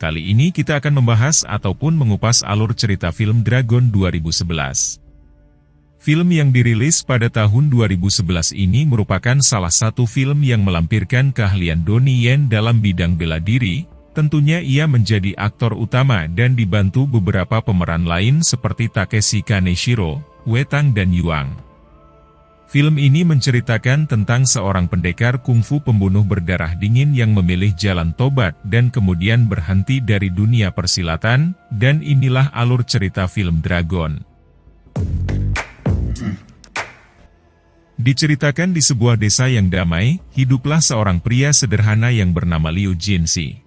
Kali ini kita akan membahas ataupun mengupas alur cerita film Dragon 2011. Film yang dirilis pada tahun 2011 ini merupakan salah satu film yang melampirkan keahlian Donnie Yen dalam bidang bela diri. Tentunya ia menjadi aktor utama dan dibantu beberapa pemeran lain seperti Takeshi Kaneshiro, Wetang dan Yuang. Film ini menceritakan tentang seorang pendekar kungfu pembunuh berdarah dingin yang memilih jalan tobat dan kemudian berhenti dari dunia persilatan, dan inilah alur cerita film Dragon. Diceritakan di sebuah desa yang damai, hiduplah seorang pria sederhana yang bernama Liu Jinsi.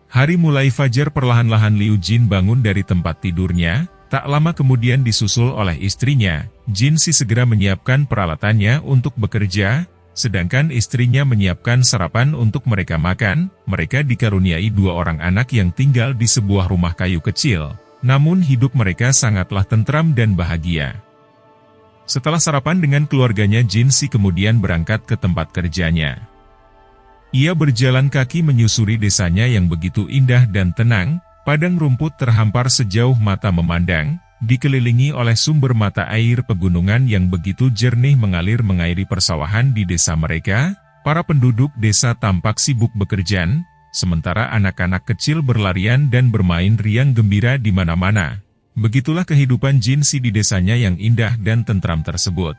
Hari mulai fajar, perlahan-lahan Liu Jin bangun dari tempat tidurnya. Tak lama kemudian disusul oleh istrinya. Jinsi segera menyiapkan peralatannya untuk bekerja, sedangkan istrinya menyiapkan sarapan untuk mereka makan. Mereka dikaruniai 2 orang anak yang tinggal di sebuah rumah kayu kecil. Namun hidup mereka sangatlah tentram dan bahagia. Setelah sarapan dengan keluarganya, Jinsi kemudian berangkat ke tempat kerjanya. Ia berjalan kaki menyusuri desanya yang begitu indah dan tenang. Padang rumput terhampar sejauh mata memandang, dikelilingi oleh sumber mata air pegunungan yang begitu jernih mengalir mengairi persawahan di desa mereka. Para penduduk desa tampak sibuk bekerja, sementara anak-anak kecil berlarian dan bermain riang gembira di mana-mana. Begitulah kehidupan Jinsi di desanya yang indah dan tentram tersebut.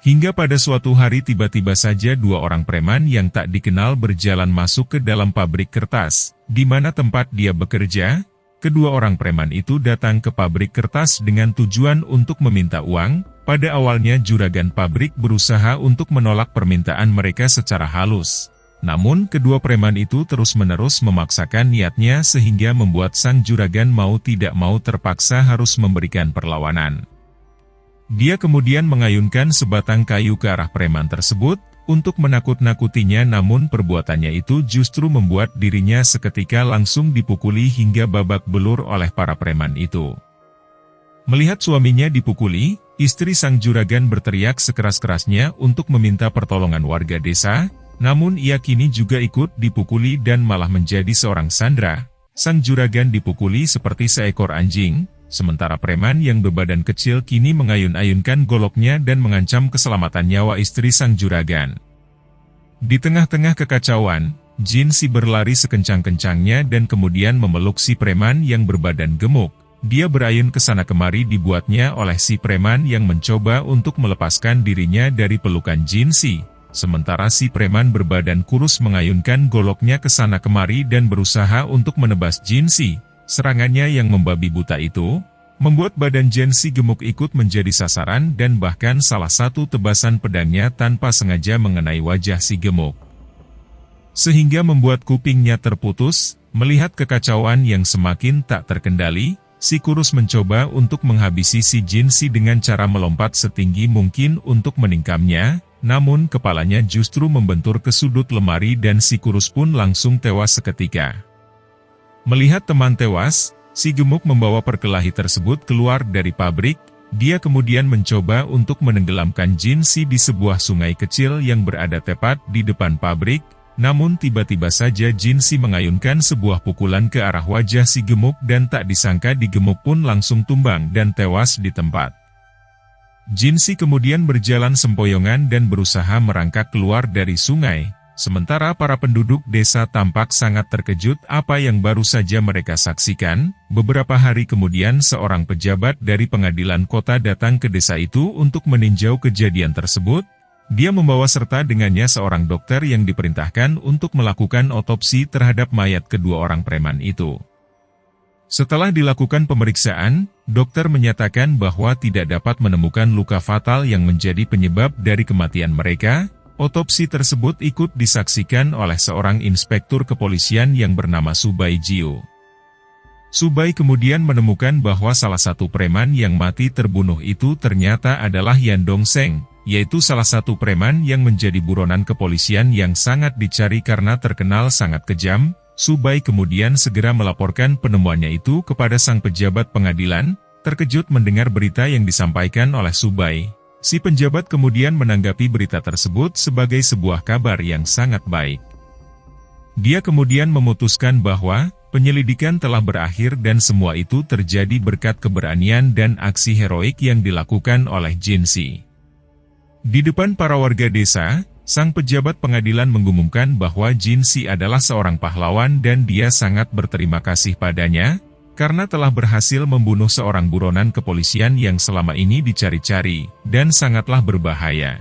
Hingga pada suatu hari tiba-tiba saja 2 orang preman yang tak dikenal berjalan masuk ke dalam pabrik kertas, di mana tempat dia bekerja. Kedua orang preman itu datang ke pabrik kertas dengan tujuan untuk meminta uang. Pada awalnya juragan pabrik berusaha untuk menolak permintaan mereka secara halus. Namun kedua preman itu terus-menerus memaksakan niatnya sehingga membuat sang juragan mau tidak mau terpaksa harus memberikan perlawanan. Dia kemudian mengayunkan sebatang kayu ke arah preman tersebut, untuk menakut-nakutinya, namun perbuatannya itu justru membuat dirinya seketika langsung dipukuli hingga babak belur oleh para preman itu. Melihat suaminya dipukuli, istri sang juragan berteriak sekeras-kerasnya untuk meminta pertolongan warga desa, namun ia kini juga ikut dipukuli dan malah menjadi seorang sandera. Sang juragan dipukuli seperti seekor anjing. Sementara preman yang berbadan kecil kini mengayun-ayunkan goloknya dan mengancam keselamatan nyawa istri sang juragan. Di tengah-tengah kekacauan, Jinsi berlari sekencang-kencangnya dan kemudian memeluk si preman yang berbadan gemuk. Dia berayun ke sana kemari dibuatnya oleh si preman yang mencoba untuk melepaskan dirinya dari pelukan Jinsi. Sementara si preman berbadan kurus mengayunkan goloknya ke sana kemari dan berusaha untuk menebas Jinsi. Serangannya yang membabi buta itu, membuat badan Jinsi gemuk ikut menjadi sasaran dan bahkan salah satu tebasan pedangnya tanpa sengaja mengenai wajah si gemuk. Sehingga membuat kupingnya terputus. Melihat kekacauan yang semakin tak terkendali, si kurus mencoba untuk menghabisi si Jinsi dengan cara melompat setinggi mungkin untuk meningkamnya, namun kepalanya justru membentur ke sudut lemari dan si kurus pun langsung tewas seketika. Melihat teman tewas, si gemuk membawa perkelahi tersebut keluar dari pabrik. Dia kemudian mencoba untuk menenggelamkan Jinsi di sebuah sungai kecil yang berada tepat di depan pabrik. Namun tiba-tiba saja Jinsi mengayunkan sebuah pukulan ke arah wajah si gemuk dan tak disangka di gemuk pun langsung tumbang dan tewas di tempat. Jinsi kemudian berjalan sempoyongan dan berusaha merangkak keluar dari sungai. Sementara para penduduk desa tampak sangat terkejut apa yang baru saja mereka saksikan. Beberapa hari kemudian seorang pejabat dari pengadilan kota datang ke desa itu untuk meninjau kejadian tersebut. Dia membawa serta dengannya seorang dokter yang diperintahkan untuk melakukan otopsi terhadap mayat kedua orang preman itu. Setelah dilakukan pemeriksaan, dokter menyatakan bahwa tidak dapat menemukan luka fatal yang menjadi penyebab dari kematian mereka. Otopsi tersebut ikut disaksikan oleh seorang inspektur kepolisian yang bernama Subai Jiu. Subai kemudian menemukan bahwa salah satu preman yang mati terbunuh itu ternyata adalah Yan Dongseng, yaitu salah satu preman yang menjadi buronan kepolisian yang sangat dicari karena terkenal sangat kejam. Subai kemudian segera melaporkan penemuannya itu kepada sang pejabat pengadilan. Terkejut mendengar berita yang disampaikan oleh Subai, si penjabat kemudian menanggapi berita tersebut sebagai sebuah kabar yang sangat baik. Dia kemudian memutuskan bahwa penyelidikan telah berakhir dan semua itu terjadi berkat keberanian dan aksi heroik yang dilakukan oleh Jinsi. Di depan para warga desa, sang pejabat pengadilan mengumumkan bahwa Jinsi adalah seorang pahlawan dan dia sangat berterima kasih padanya, karena telah berhasil membunuh seorang buronan kepolisian yang selama ini dicari-cari, dan sangatlah berbahaya.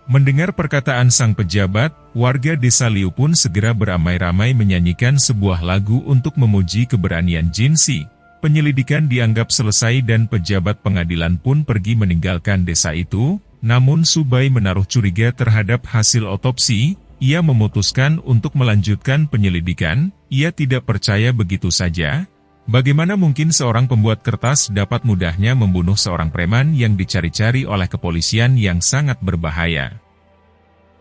Mendengar perkataan sang pejabat, warga desa Liu pun segera beramai-ramai menyanyikan sebuah lagu untuk memuji keberanian Jinsi. Penyelidikan dianggap selesai dan pejabat pengadilan pun pergi meninggalkan desa itu, namun Subai menaruh curiga terhadap hasil otopsi. Ia memutuskan untuk melanjutkan penyelidikan. Ia tidak percaya begitu saja. Bagaimana mungkin seorang pembuat kertas dapat mudahnya membunuh seorang preman yang dicari-cari oleh kepolisian yang sangat berbahaya?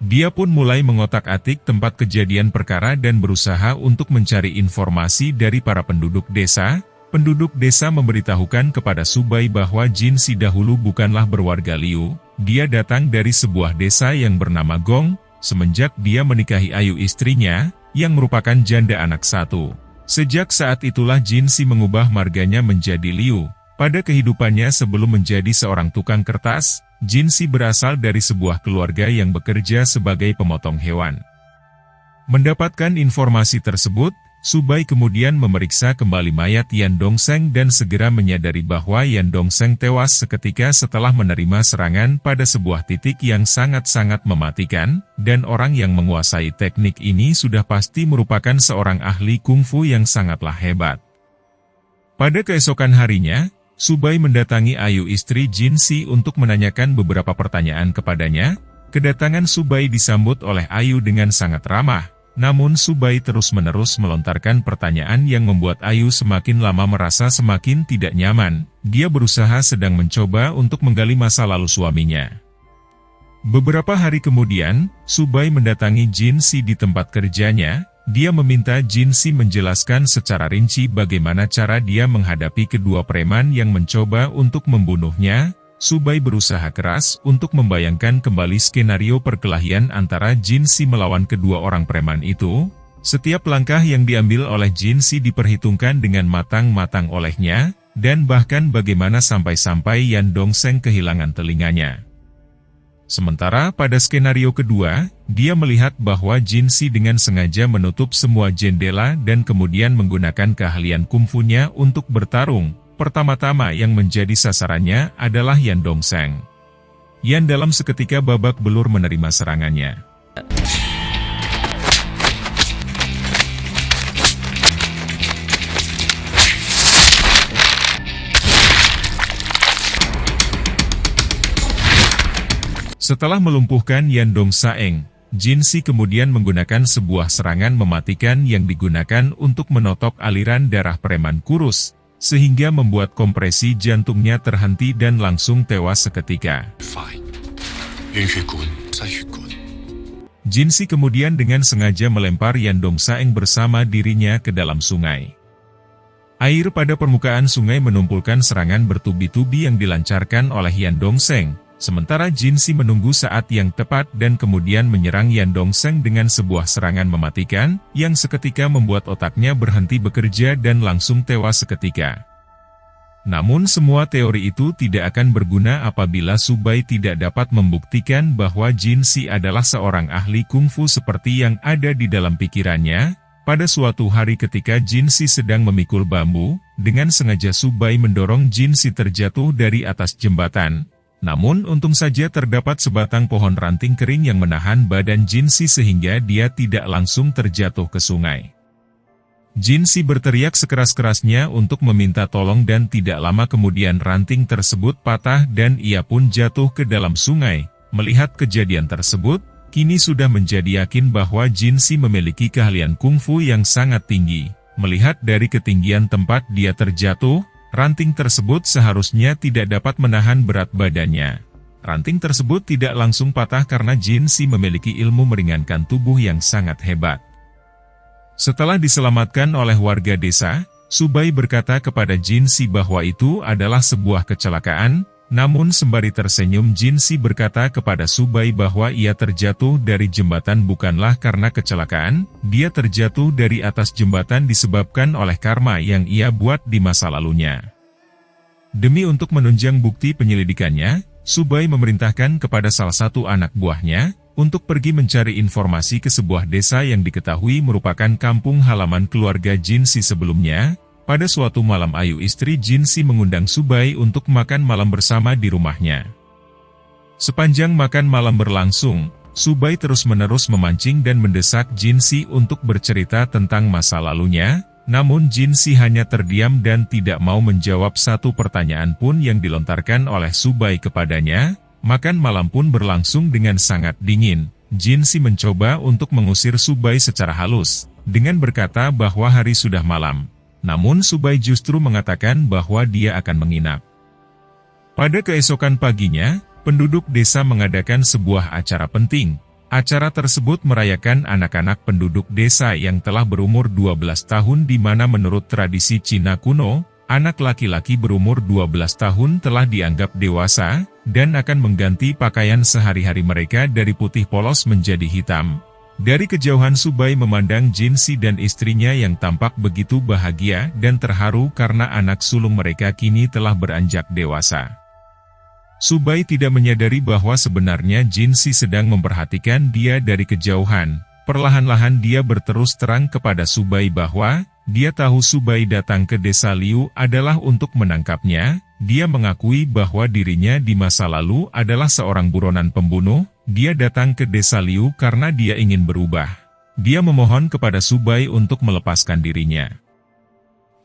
Dia pun mulai mengotak-atik tempat kejadian perkara dan berusaha untuk mencari informasi dari para penduduk desa. Penduduk desa memberitahukan kepada Subai bahwa Jinsi dahulu bukanlah berwarga Liu. Dia datang dari sebuah desa yang bernama Gong, semenjak dia menikahi Ayu istrinya, yang merupakan janda anak satu. Sejak saat itulah Jinsi mengubah marganya menjadi Liu. Pada kehidupannya sebelum menjadi seorang tukang kertas, Jinsi berasal dari sebuah keluarga yang bekerja sebagai pemotong hewan. Mendapatkan informasi tersebut, Subai kemudian memeriksa kembali mayat Yan Dongseng dan segera menyadari bahwa Yan Dongseng tewas seketika setelah menerima serangan pada sebuah titik yang sangat-sangat mematikan, dan orang yang menguasai teknik ini sudah pasti merupakan seorang ahli kungfu yang sangatlah hebat. Pada keesokan harinya, Subai mendatangi Ayu istri Jinsi untuk menanyakan beberapa pertanyaan kepadanya. Kedatangan Subai disambut oleh Ayu dengan sangat ramah. Namun Subai terus-menerus melontarkan pertanyaan yang membuat Ayu semakin lama merasa semakin tidak nyaman. Dia berusaha sedang mencoba untuk menggali masa lalu suaminya. Beberapa hari kemudian, Subai mendatangi Jinsi di tempat kerjanya. Dia meminta Jinsi menjelaskan secara rinci bagaimana cara dia menghadapi kedua preman yang mencoba untuk membunuhnya. Subai berusaha keras untuk membayangkan kembali skenario perkelahian antara Jinsi melawan kedua orang preman itu. Setiap langkah yang diambil oleh Jinsi diperhitungkan dengan matang-matang olehnya, dan bahkan bagaimana sampai-sampai Yan Dongseng kehilangan telinganya. Sementara pada skenario kedua, dia melihat bahwa Jinsi dengan sengaja menutup semua jendela dan kemudian menggunakan keahlian kungfunya untuk bertarung. Pertama-tama yang menjadi sasarannya adalah Yan Dongseng. Yan dalam seketika babak belur menerima serangannya. Setelah melumpuhkan Yan Dongseng, Jinsi kemudian menggunakan sebuah serangan mematikan yang digunakan untuk menotok aliran darah preman kurus, sehingga membuat kompresi jantungnya terhenti dan langsung tewas seketika. Jinsi kemudian dengan sengaja melempar Yan Dongseng bersama dirinya ke dalam sungai. Air pada permukaan sungai menumpulkan serangan bertubi-tubi yang dilancarkan oleh Yan Dongseng, sementara Jinsi menunggu saat yang tepat dan kemudian menyerang Yan Dongseng dengan sebuah serangan mematikan, yang seketika membuat otaknya berhenti bekerja dan langsung tewas seketika. Namun semua teori itu tidak akan berguna apabila Subai tidak dapat membuktikan bahwa Jinsi adalah seorang ahli kungfu seperti yang ada di dalam pikirannya. Pada suatu hari ketika Jinsi sedang memikul bambu, dengan sengaja Subai mendorong Jinsi terjatuh dari atas jembatan. Namun untung saja terdapat sebatang pohon ranting kering yang menahan badan Jinsi sehingga dia tidak langsung terjatuh ke sungai. Jinsi berteriak sekeras-kerasnya untuk meminta tolong dan tidak lama kemudian ranting tersebut patah dan ia pun jatuh ke dalam sungai. Melihat kejadian tersebut, kini sudah menjadi yakin bahwa Jinsi memiliki keahlian kungfu yang sangat tinggi. Melihat dari ketinggian tempat dia terjatuh, ranting tersebut seharusnya tidak dapat menahan berat badannya. Ranting tersebut tidak langsung patah karena Jinsi memiliki ilmu meringankan tubuh yang sangat hebat. Setelah diselamatkan oleh warga desa, Subai berkata kepada Jinsi bahwa itu adalah sebuah kecelakaan. Namun sembari tersenyum Jinsi berkata kepada Subai bahwa ia terjatuh dari jembatan bukanlah karena kecelakaan, dia terjatuh dari atas jembatan disebabkan oleh karma yang ia buat di masa lalunya. Demi untuk menunjang bukti penyelidikannya, Subai memerintahkan kepada salah satu anak buahnya, untuk pergi mencari informasi ke sebuah desa yang diketahui merupakan kampung halaman keluarga Jinsi sebelumnya. Pada suatu malam Ayu istri Jinsi mengundang Subai untuk makan malam bersama di rumahnya. Sepanjang makan malam berlangsung, Subai terus-menerus memancing dan mendesak Jinsi untuk bercerita tentang masa lalunya, namun Jinsi hanya terdiam dan tidak mau menjawab satu pertanyaan pun yang dilontarkan oleh Subai kepadanya. Makan malam pun berlangsung dengan sangat dingin. Jinsi mencoba untuk mengusir Subai secara halus, dengan berkata bahwa hari sudah malam. Namun Subai justru mengatakan bahwa dia akan menginap. Pada keesokan paginya, penduduk desa mengadakan sebuah acara penting. Acara tersebut merayakan anak-anak penduduk desa yang telah berumur 12 tahun di mana menurut tradisi Cina kuno, anak laki-laki berumur 12 tahun telah dianggap dewasa, dan akan mengganti pakaian sehari-hari mereka dari putih polos menjadi hitam. Dari kejauhan Subai memandang Jinsi dan istrinya yang tampak begitu bahagia dan terharu karena anak sulung mereka kini telah beranjak dewasa. Subai tidak menyadari bahwa sebenarnya Jinsi sedang memperhatikan dia dari kejauhan. Perlahan-lahan dia berterus terang kepada Subai bahwa dia tahu Subai datang ke desa Liu adalah untuk menangkapnya. Dia mengakui bahwa dirinya di masa lalu adalah seorang buronan pembunuh. Dia datang ke desa Liu karena dia ingin berubah. Dia memohon kepada Subai untuk melepaskan dirinya.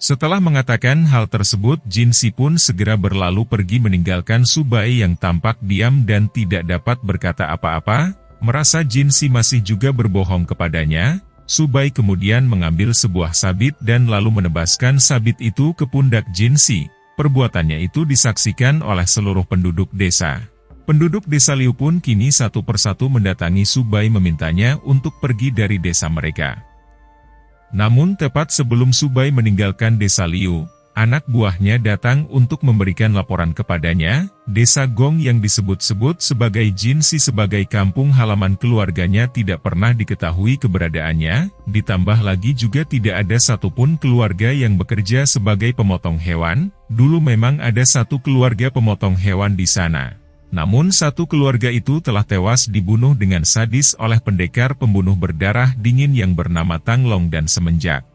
Setelah mengatakan hal tersebut, Jinsi pun segera berlalu pergi meninggalkan Subai yang tampak diam dan tidak dapat berkata apa-apa. Merasa Jinsi masih juga berbohong kepadanya, Subai kemudian mengambil sebuah sabit dan lalu menebaskan sabit itu ke pundak Jinsi. Perbuatannya itu disaksikan oleh seluruh penduduk desa. Penduduk desa Liu pun kini satu persatu mendatangi Subai memintanya untuk pergi dari desa mereka. Namun tepat sebelum Subai meninggalkan desa Liu, anak buahnya datang untuk memberikan laporan kepadanya. Desa Gong yang disebut-sebut sebagai Jinsi sebagai kampung halaman keluarganya tidak pernah diketahui keberadaannya, ditambah lagi juga tidak ada satupun keluarga yang bekerja sebagai pemotong hewan. Dulu memang ada satu keluarga pemotong hewan di sana. Namun satu keluarga itu telah tewas dibunuh dengan sadis oleh pendekar pembunuh berdarah dingin yang bernama Tanglong dan semenjak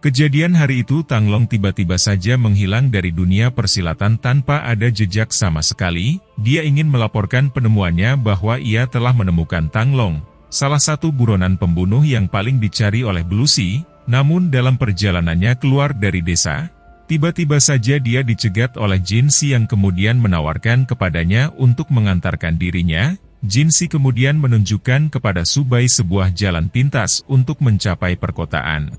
kejadian hari itu Tanglong tiba-tiba saja menghilang dari dunia persilatan tanpa ada jejak sama sekali. Dia ingin melaporkan penemuannya bahwa ia telah menemukan Tanglong, salah satu buronan pembunuh yang paling dicari oleh Belusi. Namun dalam perjalanannya keluar dari desa, tiba-tiba saja dia dicegat oleh Jinsi yang kemudian menawarkan kepadanya untuk mengantarkan dirinya. Jinsi kemudian menunjukkan kepada Subai sebuah jalan pintas untuk mencapai perkotaan.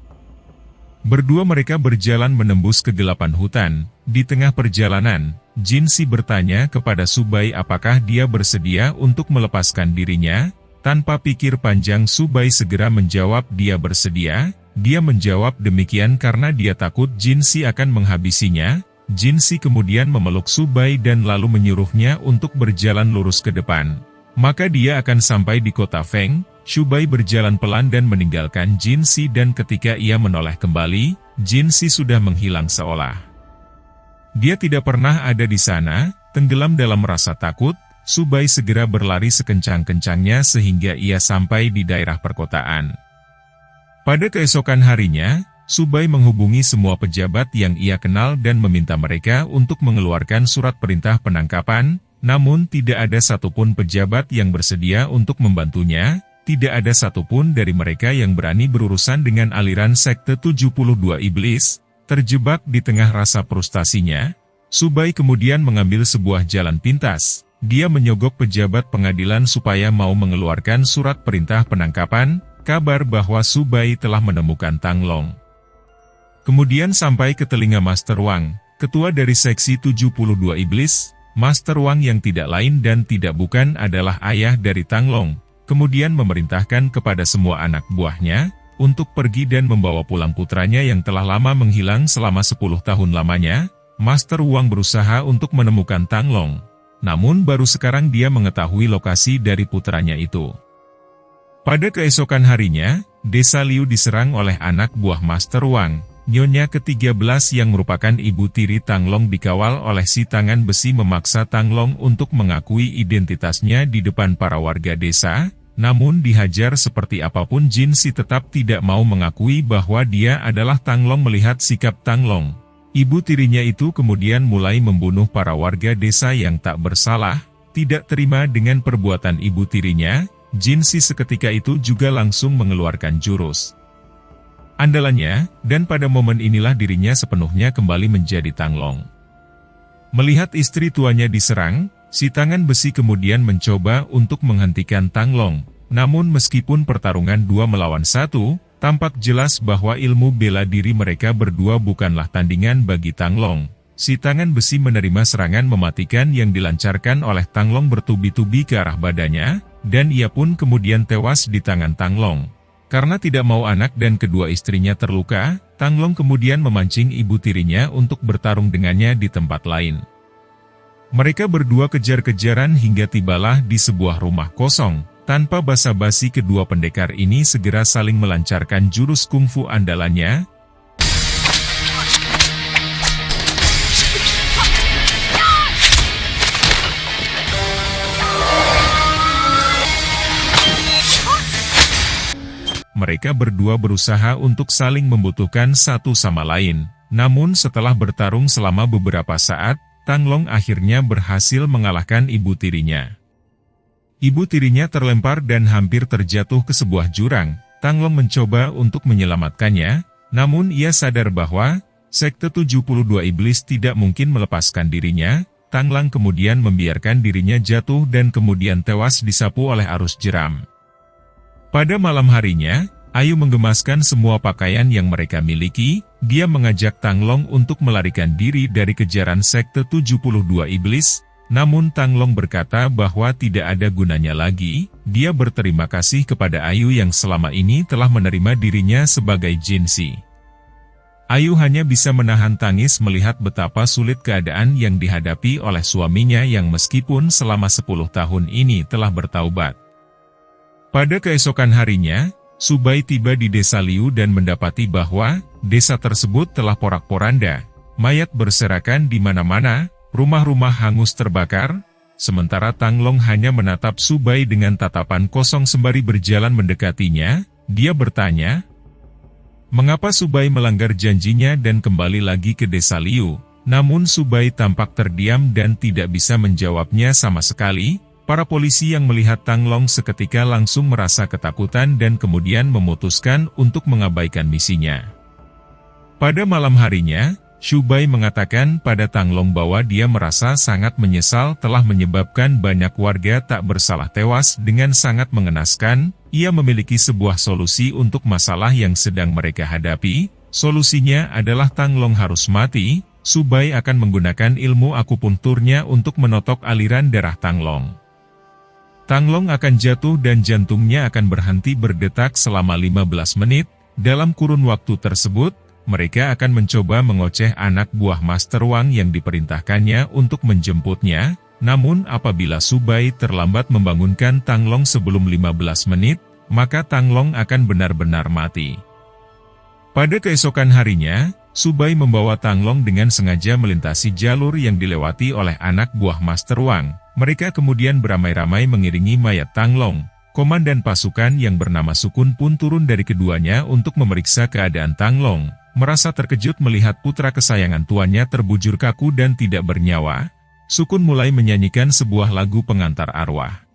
Berdua mereka berjalan menembus kegelapan hutan. Di tengah perjalanan, Jinsi bertanya kepada Subai apakah dia bersedia untuk melepaskan dirinya. Tanpa pikir panjang Subai segera menjawab dia bersedia. Dia menjawab demikian karena dia takut Jinsi akan menghabisinya. Jinsi kemudian memeluk Subai dan lalu menyuruhnya untuk berjalan lurus ke depan. Maka dia akan sampai di kota Feng. Subai berjalan pelan dan meninggalkan Jinsi dan ketika ia menoleh kembali, Jinsi sudah menghilang seolah dia tidak pernah ada di sana. Tenggelam dalam rasa takut, Subai segera berlari sekencang-kencangnya sehingga ia sampai di daerah perkotaan. Pada keesokan harinya, Subai menghubungi semua pejabat yang ia kenal dan meminta mereka untuk mengeluarkan surat perintah penangkapan, namun tidak ada satupun pejabat yang bersedia untuk membantunya. Tidak ada satupun dari mereka yang berani berurusan dengan aliran sekte 72 iblis. Terjebak di tengah rasa frustasinya, Subai kemudian mengambil sebuah jalan pintas. Dia menyogok pejabat pengadilan supaya mau mengeluarkan surat perintah penangkapan. Kabar bahwa Subai telah menemukan Tanglong kemudian sampai ke telinga Master Wang, ketua dari seksi 72 iblis. Master Wang yang tidak lain dan tidak bukan adalah ayah dari Tanglong, kemudian memerintahkan kepada semua anak buahnya untuk pergi dan membawa pulang putranya yang telah lama menghilang selama 10 tahun lamanya. Master Wang berusaha untuk menemukan Tang Long. Namun baru sekarang dia mengetahui lokasi dari putranya itu. Pada keesokan harinya, Desa Liu diserang oleh anak buah Master Wang. Nyonya ke-13 yang merupakan ibu tiri Tang Long dikawal oleh si tangan besi memaksa Tang Long untuk mengakui identitasnya di depan para warga desa, namun dihajar seperti apapun Jin Si tetap tidak mau mengakui bahwa dia adalah Tang Long. Melihat sikap Tang Long, ibu tirinya itu kemudian mulai membunuh para warga desa yang tak bersalah. Tidak terima dengan perbuatan ibu tirinya, Jin Si seketika itu juga langsung mengeluarkan jurus andalannya, dan pada momen inilah dirinya sepenuhnya kembali menjadi Tang Long. Melihat istri tuanya diserang, si tangan besi kemudian mencoba untuk menghentikan Tang Long. Namun meskipun pertarungan 2 melawan 1, tampak jelas bahwa ilmu bela diri mereka berdua bukanlah tandingan bagi Tang Long. Si tangan besi menerima serangan mematikan yang dilancarkan oleh Tang Long bertubi-tubi ke arah badannya, dan ia pun kemudian tewas di tangan Tang Long. Karena tidak mau anak dan kedua istrinya terluka, Tang Long kemudian memancing ibu tirinya untuk bertarung dengannya di tempat lain. Mereka berdua kejar-kejaran hingga tibalah di sebuah rumah kosong. Tanpa basa-basi kedua pendekar ini segera saling melancarkan jurus kungfu andalannya. Mereka berdua berusaha untuk saling membutuhkan satu sama lain. Namun setelah bertarung selama beberapa saat, Tang Long akhirnya berhasil mengalahkan ibu tirinya. Ibu tirinya terlempar dan hampir terjatuh ke sebuah jurang. Tang Long mencoba untuk menyelamatkannya, namun ia sadar bahwa Sekte 72 Iblis tidak mungkin melepaskan dirinya. Tang Long kemudian membiarkan dirinya jatuh dan kemudian tewas disapu oleh arus jeram. Pada malam harinya, Ayu menggemaskan semua pakaian yang mereka miliki. Dia mengajak Tang Long untuk melarikan diri dari kejaran Sekte 72 Iblis. Namun Tang Long berkata bahwa tidak ada gunanya lagi. Dia berterima kasih kepada Ayu yang selama ini telah menerima dirinya sebagai Jin Si. Ayu hanya bisa menahan tangis melihat betapa sulit keadaan yang dihadapi oleh suaminya yang meskipun selama 10 tahun ini telah bertaubat. Pada keesokan harinya, Subai tiba di desa Liu dan mendapati bahwa desa tersebut telah porak-poranda, mayat berserakan di mana-mana, rumah-rumah hangus terbakar. Sementara Tang Long hanya menatap Subai dengan tatapan kosong sembari berjalan mendekatinya. Dia bertanya, mengapa Subai melanggar janjinya dan kembali lagi ke desa Liu? Namun Subai tampak terdiam dan tidak bisa menjawabnya sama sekali. Para polisi yang melihat Tang Long seketika langsung merasa ketakutan dan kemudian memutuskan untuk mengabaikan misinya. Pada malam harinya, Subai mengatakan pada Tang Long bahwa dia merasa sangat menyesal telah menyebabkan banyak warga tak bersalah tewas dengan sangat mengenaskan. Ia memiliki sebuah solusi untuk masalah yang sedang mereka hadapi. Solusinya adalah Tang Long harus mati. Subai akan menggunakan ilmu akupunkturnya untuk menotok aliran darah Tang Long. Tang Long akan jatuh dan jantungnya akan berhenti berdetak selama 15 menit. Dalam kurun waktu tersebut, mereka akan mencoba mengoceh anak buah Master Wang yang diperintahkannya untuk menjemputnya. Namun apabila Subai terlambat membangunkan Tang Long sebelum 15 menit, maka Tang Long akan benar-benar mati. Pada keesokan harinya, Subai membawa Tang Long dengan sengaja melintasi jalur yang dilewati oleh anak buah Master Wang. Mereka kemudian beramai-ramai mengiringi mayat Tang Long. Komandan pasukan yang bernama Sukun pun turun dari keduanya untuk memeriksa keadaan Tang Long. Merasa terkejut melihat putra kesayangan tuannya terbujur kaku dan tidak bernyawa, Sukun mulai menyanyikan sebuah lagu pengantar arwah.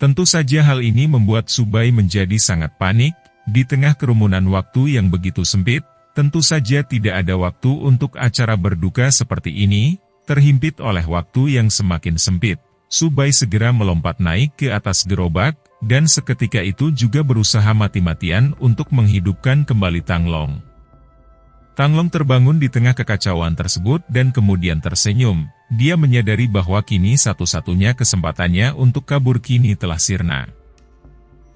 Tentu saja hal ini membuat Subai menjadi sangat panik. Di tengah kerumunan waktu yang begitu sempit, tentu saja tidak ada waktu untuk acara berduka seperti ini. Terhimpit oleh waktu yang semakin sempit, Subai segera melompat naik ke atas gerobak, dan seketika itu juga berusaha mati-matian untuk menghidupkan kembali Tang Long. Tang Long terbangun di tengah kekacauan tersebut dan kemudian tersenyum. Dia menyadari bahwa kini satu-satunya kesempatannya untuk kabur kini telah sirna.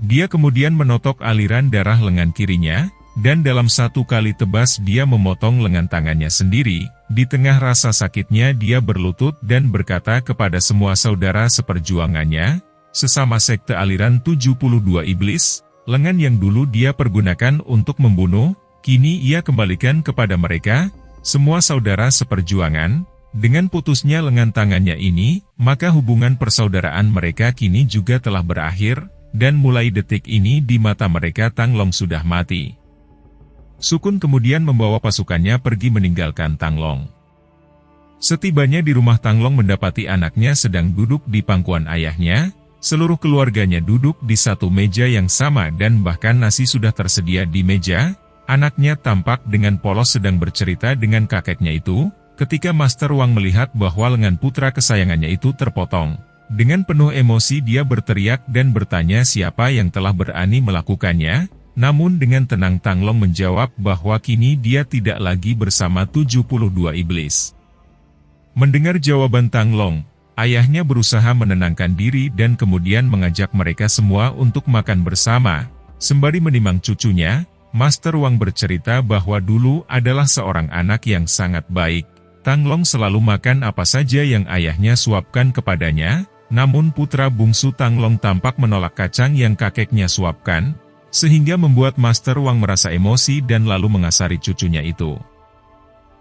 Dia kemudian menotok aliran darah lengan kirinya, dan dalam satu kali tebas dia memotong lengan tangannya sendiri. Di tengah rasa sakitnya dia berlutut dan berkata kepada semua saudara seperjuangannya, sesama sekte aliran 72 iblis, lengan yang dulu dia pergunakan untuk membunuh, kini ia kembalikan kepada mereka, semua saudara seperjuangan. Dengan putusnya lengan tangannya ini, maka hubungan persaudaraan mereka kini juga telah berakhir, dan mulai detik ini di mata mereka Tang Long sudah mati. Sukun kemudian membawa pasukannya pergi meninggalkan Tang Long. Setibanya di rumah, Tang Long mendapati anaknya sedang duduk di pangkuan ayahnya, seluruh keluarganya duduk di satu meja yang sama dan bahkan nasi sudah tersedia di meja. Anaknya tampak dengan polos sedang bercerita dengan kakeknya itu, ketika Master Wang melihat bahwa lengan putra kesayangannya itu terpotong. Dengan penuh emosi dia berteriak dan bertanya siapa yang telah berani melakukannya. Namun dengan tenang Tang Long menjawab bahwa kini dia tidak lagi bersama 72 iblis. Mendengar jawaban Tang Long, ayahnya berusaha menenangkan diri dan kemudian mengajak mereka semua untuk makan bersama. Sembari menimang cucunya, Master Wang bercerita bahwa dulu adalah seorang anak yang sangat baik. Tang Long selalu makan apa saja yang ayahnya suapkan kepadanya, namun putra bungsu Tang Long tampak menolak kacang yang kakeknya suapkan, sehingga membuat Master Wang merasa emosi dan lalu mengasari cucunya itu.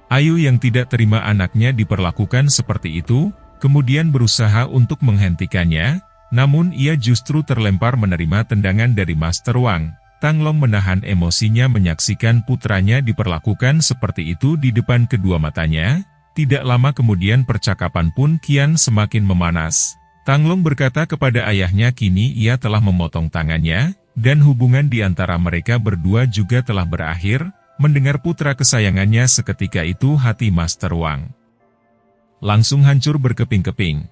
Ayu yang tidak terima anaknya diperlakukan seperti itu, kemudian berusaha untuk menghentikannya, namun ia justru terlempar menerima tendangan dari Master Wang. Tang Long menahan emosinya menyaksikan putranya diperlakukan seperti itu di depan kedua matanya. Tidak lama kemudian percakapan pun kian semakin memanas. Tang Long berkata kepada ayahnya kini ia telah memotong tangannya, dan hubungan di antara mereka berdua juga telah berakhir. Mendengar putra kesayangannya seketika itu hati Master Wang langsung hancur berkeping-keping.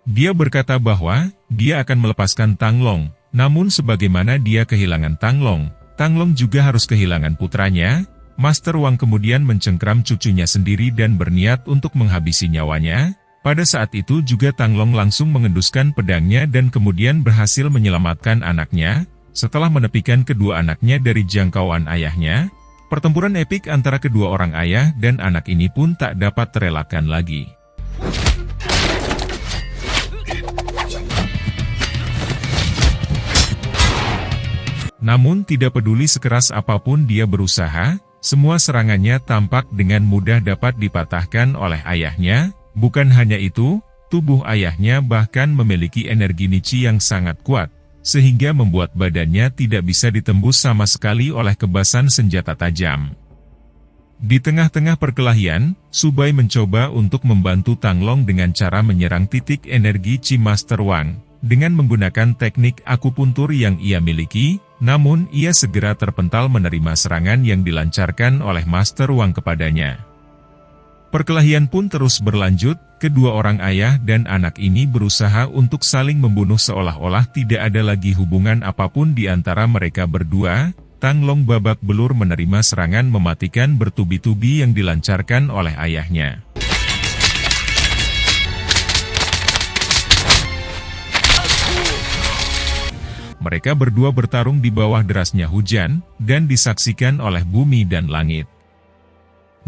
Dia berkata bahwa dia akan melepaskan Tang Long, namun sebagaimana dia kehilangan Tang Long juga harus kehilangan putranya. Master Wang kemudian mencengkram cucunya sendiri dan berniat untuk menghabisi nyawanya. Pada saat itu juga Tang Long langsung mengenduskan pedangnya dan kemudian berhasil menyelamatkan anaknya. Setelah menepikan kedua anaknya dari jangkauan ayahnya, pertempuran epik antara kedua orang ayah dan anak ini pun tak dapat terelakkan lagi. Namun tidak peduli sekeras apapun dia berusaha, semua serangannya tampak dengan mudah dapat dipatahkan oleh ayahnya. Bukan hanya itu, tubuh ayahnya bahkan memiliki energi Nichi yang sangat kuat, sehingga membuat badannya tidak bisa ditembus sama sekali oleh kebasan senjata tajam. Di tengah-tengah perkelahian, Subai mencoba untuk membantu Tang Long dengan cara menyerang titik energi Chi Master Wang, dengan menggunakan teknik akupuntur yang ia miliki, namun ia segera terpental menerima serangan yang dilancarkan oleh Master Wang kepadanya. Perkelahian pun terus berlanjut, kedua orang ayah dan anak ini berusaha untuk saling membunuh seolah-olah tidak ada lagi hubungan apapun di antara mereka berdua. Tang Long babak belur menerima serangan mematikan bertubi-tubi yang dilancarkan oleh ayahnya. Mereka berdua bertarung di bawah derasnya hujan, dan disaksikan oleh bumi dan langit.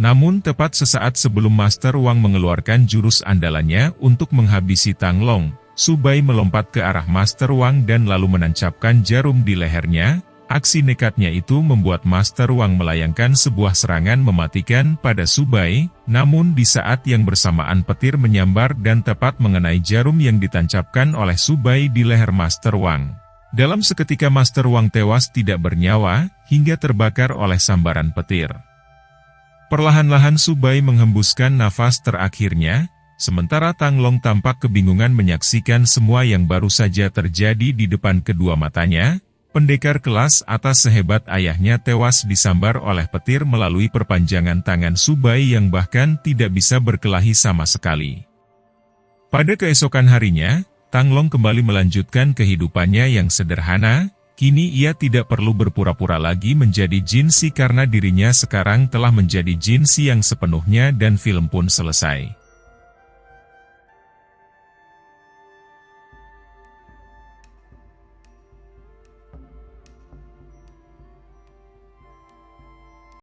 Namun tepat sesaat sebelum Master Wang mengeluarkan jurus andalannya untuk menghabisi Tang Long, Subai melompat ke arah Master Wang dan lalu menancapkan jarum di lehernya. Aksi nekatnya itu membuat Master Wang melayangkan sebuah serangan mematikan pada Subai, namun di saat yang bersamaan petir menyambar dan tepat mengenai jarum yang ditancapkan oleh Subai di leher Master Wang. Dalam seketika Master Wang tewas tidak bernyawa, hingga terbakar oleh sambaran petir. Perlahan-lahan Subai menghembuskan nafas terakhirnya, sementara Tang Long tampak kebingungan menyaksikan semua yang baru saja terjadi di depan kedua matanya. Pendekar kelas atas sehebat ayahnya tewas disambar oleh petir melalui perpanjangan tangan Subai yang bahkan tidak bisa berkelahi sama sekali. Pada keesokan harinya, Tang Long kembali melanjutkan kehidupannya yang sederhana. Kini ia tidak perlu berpura-pura lagi menjadi Jin Si karena dirinya sekarang telah menjadi Jin Si yang sepenuhnya dan film pun selesai.